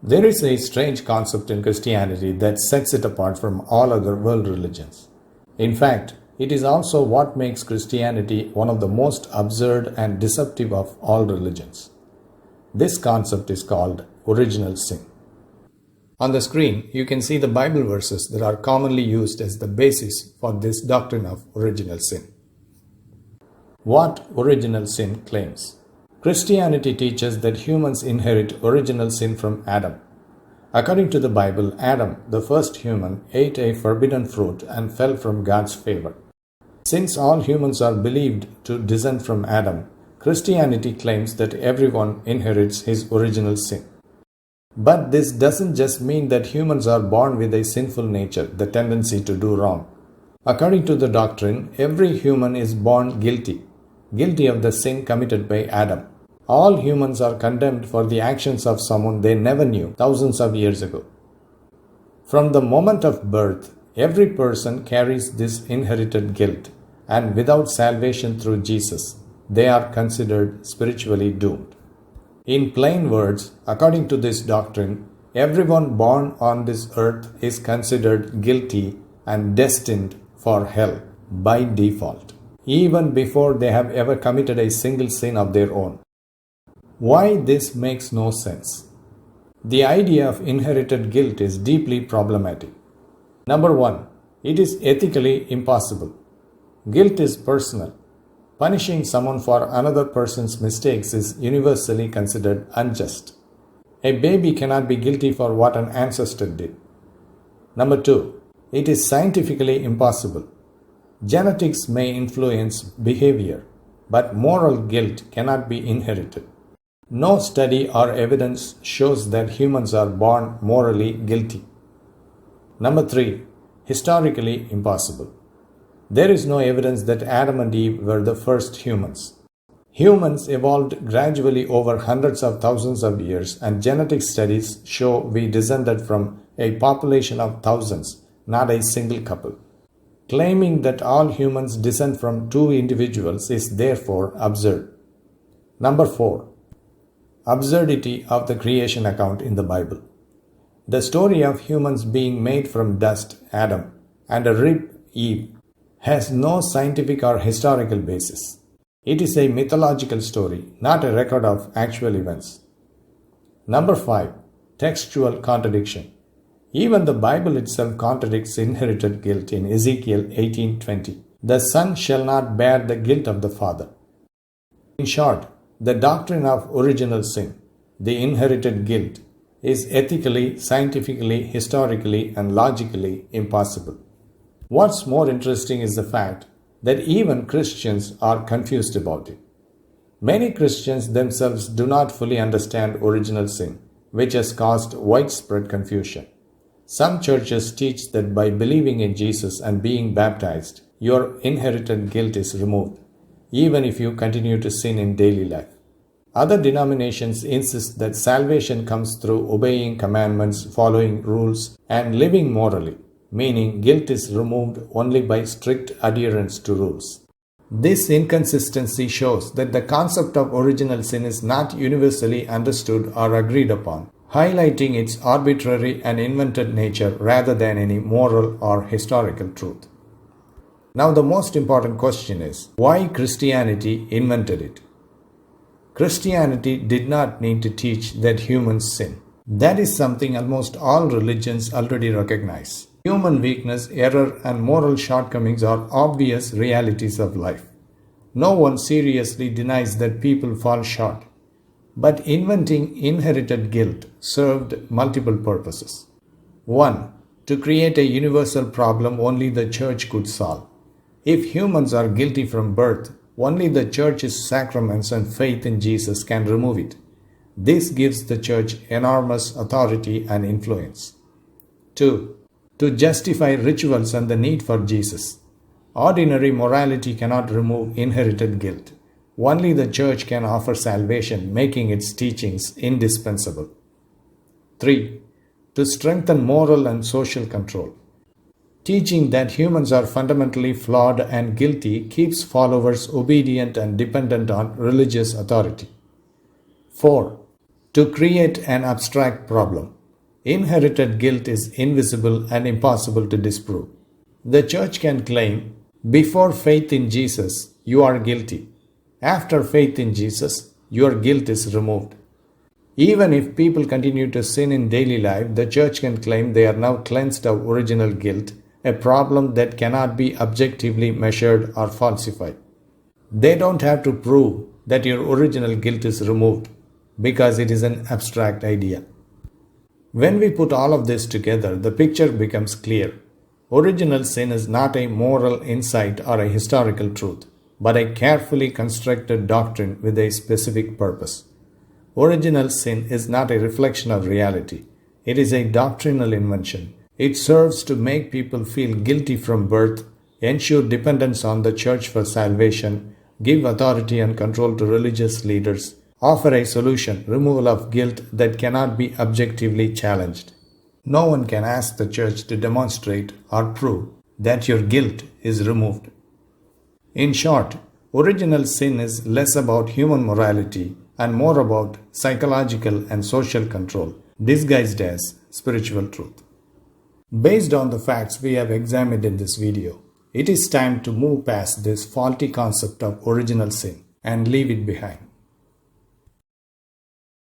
There is a strange concept in Christianity that sets it apart from all other world religions. In fact, it is also what makes Christianity one of the most absurd and deceptive of all religions. This concept is called original sin. On the screen, you can see the Bible verses that are commonly used as the basis for this doctrine of original sin. What original sin claims? Christianity teaches that humans inherit original sin from Adam. According to the Bible, Adam, the first human, ate a forbidden fruit and fell from God's favor. Since all humans are believed to descend from Adam, Christianity claims that everyone inherits his original sin. But this doesn't just mean that humans are born with a sinful nature, the tendency to do wrong. According to the doctrine, every human is born guilty of the sin committed by Adam. All humans are condemned for the actions of someone they never knew thousands of years ago. From the moment of birth, every person carries this inherited guilt, and without salvation through Jesus, they are considered spiritually doomed. In plain words, according to this doctrine, everyone born on this earth is considered guilty and destined for hell by default, even before they have ever committed a single sin of their own. Why this makes no sense? The idea of inherited guilt is deeply problematic. Number one, it is ethically impossible. Guilt is personal. Punishing someone for another person's mistakes is universally considered unjust. A baby cannot be guilty for what an ancestor did. Number two, it is scientifically impossible. Genetics may influence behavior, but moral guilt cannot be inherited. No study or evidence shows that humans are born morally guilty. Number three, historically impossible. There is no evidence that Adam and Eve were the first humans. Humans evolved gradually over hundreds of thousands of years, and genetic studies show we descended from a population of thousands, not a single couple. Claiming that all humans descend from two individuals is therefore absurd. Number four, absurdity of the creation account in the Bible. The story of humans being made from dust, Adam, and a rib, Eve, has no scientific or historical basis. It is a mythological story, not a record of actual events. Number 5. Textual contradiction. Even the Bible itself contradicts inherited guilt in Ezekiel 18:20. The son shall not bear the guilt of the father. In short, the doctrine of original sin, the inherited guilt, is ethically, scientifically, historically, and logically impossible. What's more interesting is the fact that even Christians are confused about it. Many Christians themselves do not fully understand original sin, which has caused widespread confusion. Some churches teach that by believing in Jesus and being baptized, your inherited guilt is removed, even if you continue to sin in daily life. Other denominations insist that salvation comes through obeying commandments, following rules, and living morally, meaning guilt is removed only by strict adherence to rules. This inconsistency shows that the concept of original sin is not universally understood or agreed upon, highlighting its arbitrary and invented nature rather than any moral or historical truth. Now the most important question is, why Christianity invented it? Christianity did not need to teach that humans sin. That is something almost all religions already recognize. Human weakness, error, and moral shortcomings are obvious realities of life. No one seriously denies that people fall short. But inventing inherited guilt served multiple purposes. 1. To create a universal problem only the church could solve. If humans are guilty from birth, only the church's sacraments and faith in Jesus can remove it. This gives the church enormous authority and influence. 2. To justify rituals and the need for Jesus. Ordinary morality cannot remove inherited guilt. Only the church can offer salvation, making its teachings indispensable. 3. To strengthen moral and social control. Teaching that humans are fundamentally flawed and guilty keeps followers obedient and dependent on religious authority. 4. to create an abstract problem. Inherited guilt is invisible and impossible to disprove. The church can claim, before faith in Jesus, you are guilty. After faith in Jesus, your guilt is removed. Even if people continue to sin in daily life, the church can claim they are now cleansed of original guilt, a problem that cannot be objectively measured or falsified. They don't have to prove that your original guilt is removed because it is an abstract idea. When we put all of this together, the picture becomes clear. Original sin is not a moral insight or a historical truth, but a carefully constructed doctrine with a specific purpose. Original sin is not a reflection of reality. It is a doctrinal invention. It serves to make people feel guilty from birth, ensure dependence on the church for salvation, give authority and control to religious leaders, offer a solution, removal of guilt that cannot be objectively challenged. No one can ask the church to demonstrate or prove that your guilt is removed. In short, original sin is less about human morality and more about psychological and social control, disguised as spiritual truth. Based on the facts we have examined in this video, it is time to move past this faulty concept of original sin and leave it behind.